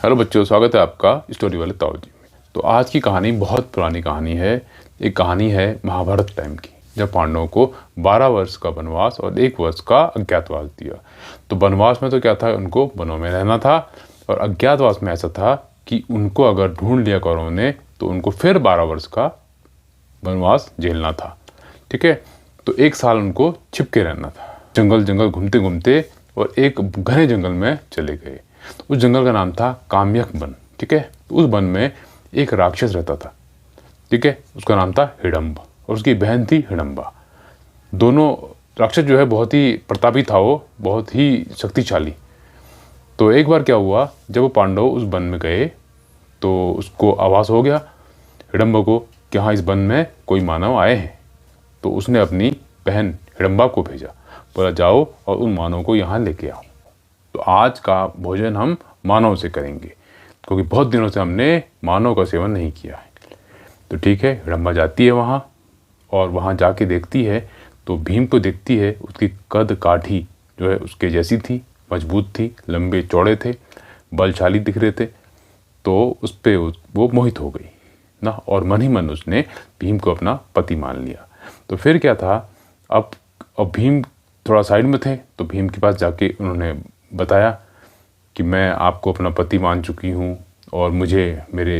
Hello बच्चों, स्वागत है आपका स्टोरी वाले ताऊ जी में। तो आज की कहानी बहुत पुरानी कहानी है। एक कहानी है महाभारत टाइम की, जब पांडवों को 12 वर्ष का वनवास और 1 वर्ष का अज्ञातवास दिया। तो वनवास में तो क्या था, उनको वनों में रहना था, और अज्ञातवास में ऐसा था कि उनको अगर ढूंढ लिया कौरवों ने तो उनको फिर 12 वर्ष का वनवास झेलना था। ठीक है, तो 1 साल उनको छिपके रहना था। जंगल जंगल घूमते घूमते और एक घने जंगल में चले गए। उस जंगल का नाम था काम्यक वन। ठीक है, उस वन में एक राक्षस रहता था। ठीक है, उसका नाम था हिडम्ब और उसकी बहन थी हिडम्बा। दोनों राक्षस जो है बहुत ही प्रतापी था, वो बहुत ही शक्तिशाली। तो एक बार क्या हुआ, जब वो पांडव उस वन में गए तो उसको आभास हो गया हिडम्बा को कि हाँ, इस वन में कोई मानव आए हैं। तो उसने अपनी बहन हिडम्बा को भेजा, बोला जाओ और उन मानव को यहाँ लेके आओ। तो आज का भोजन हम मानव से करेंगे, क्योंकि बहुत दिनों से हमने मानव का सेवन नहीं किया है। तो ठीक है, हिडम्बा जाती है वहाँ, और वहाँ जाके देखती है तो भीम को देखती है। उसकी कद काठी जो है उसके जैसी थी, मजबूत थी, लंबे चौड़े थे, बलशाली दिख रहे थे। तो उस पर वो मोहित हो गई ना, और मन ही मन उसने भीम को अपना पति मान लिया। तो फिर क्या था, अब भीम थोड़ा साइड में थे, तो भीम के पास जाके उन्होंने बताया कि मैं आपको अपना पति मान चुकी हूँ और मुझे मेरे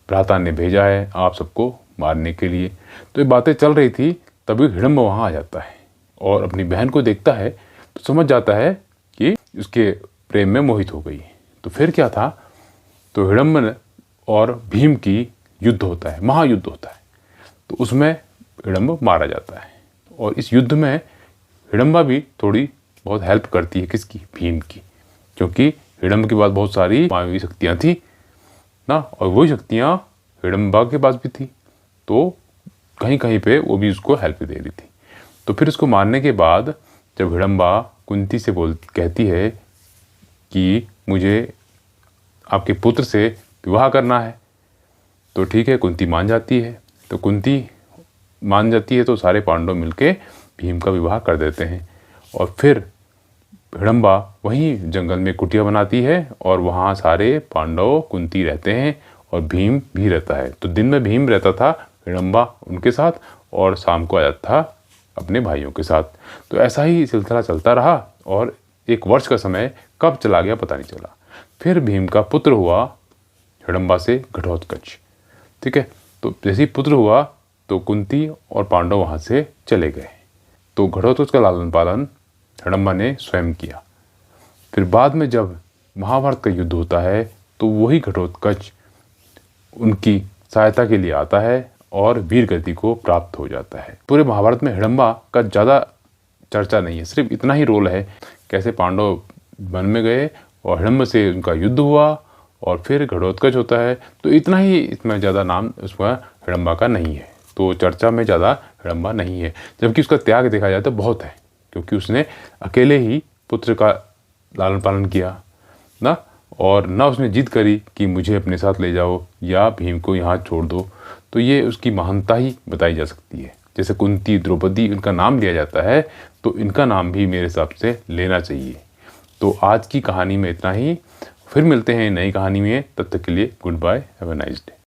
भ्राता ने भेजा है आप सबको मारने के लिए। तो ये बातें चल रही थी, तभी हिडम्ब वहाँ आ जाता है और अपनी बहन को देखता है तो समझ जाता है कि उसके प्रेम में मोहित हो गई। तो फिर क्या था, तो हिडम्ब और भीम की युद्ध होता है, महायुद्ध होता है। तो उसमें हिडम्ब मारा जाता है, और इस युद्ध में हिडम्बा भी थोड़ी बहुत हेल्प करती है, किसकी, भीम की, क्योंकि हिडम्ब के पास बहुत सारी मानवीय शक्तियाँ थी ना, और वही शक्तियाँ हिडम्बा के पास भी थी। तो कहीं कहीं पे वो भी उसको हेल्प दे रही थी। तो फिर उसको मारने के बाद जब हिडम्बा कुंती से कहती है कि मुझे आपके पुत्र से विवाह करना है, तो ठीक है, कुंती मान जाती है। तो कुंती मान जाती है तो सारे पांडव मिलके भीम का विवाह कर देते हैं। और फिर हिडम्बा वहीं जंगल में कुटिया बनाती है, और वहाँ सारे पांडव, कुंती रहते हैं और भीम भी रहता है। तो दिन में भीम रहता था हिडम्बा उनके साथ, और शाम को आ जाता था अपने भाइयों के साथ। तो ऐसा ही सिलसिला चलता रहा, और 1 वर्ष का समय कब चला गया पता नहीं चला। फिर भीम का पुत्र हुआ हिडम्बा से घटोत्कच। ठीक है, तो जैसे ही पुत्र हुआ तो कुंती और पांडव वहाँ से चले गए। तो घटोत्कच का लालन पालन हिडम्बा ने स्वयं किया। फिर बाद में जब महाभारत का युद्ध होता है तो वही घटोत्कच उनकी सहायता के लिए आता है और वीर गति को प्राप्त हो जाता है। पूरे महाभारत में हिडम्बा का ज़्यादा चर्चा नहीं है, सिर्फ इतना ही रोल है कैसे पांडव वन में गए और हिडम्ब से उनका युद्ध हुआ और फिर घटोत्कच होता है। तो इतना ही, इसमें ज़्यादा नाम उसका हिडम्बा का नहीं है, तो चर्चा में ज़्यादा हिडम्बा नहीं है। जबकि उसका त्याग देखा जाए तो बहुत है, क्योंकि उसने अकेले ही पुत्र का लालन पालन किया ना, और ना उसने जिद करी कि मुझे अपने साथ ले जाओ या भीम को यहाँ छोड़ दो। तो ये उसकी महानता ही बताई जा सकती है। जैसे कुंती, द्रौपदी, इनका नाम लिया जाता है, तो इनका नाम भी मेरे हिसाब से लेना चाहिए। तो आज की कहानी में इतना ही, फिर मिलते हैं नई कहानी में। तब तक के लिए goodbye, have a nice day.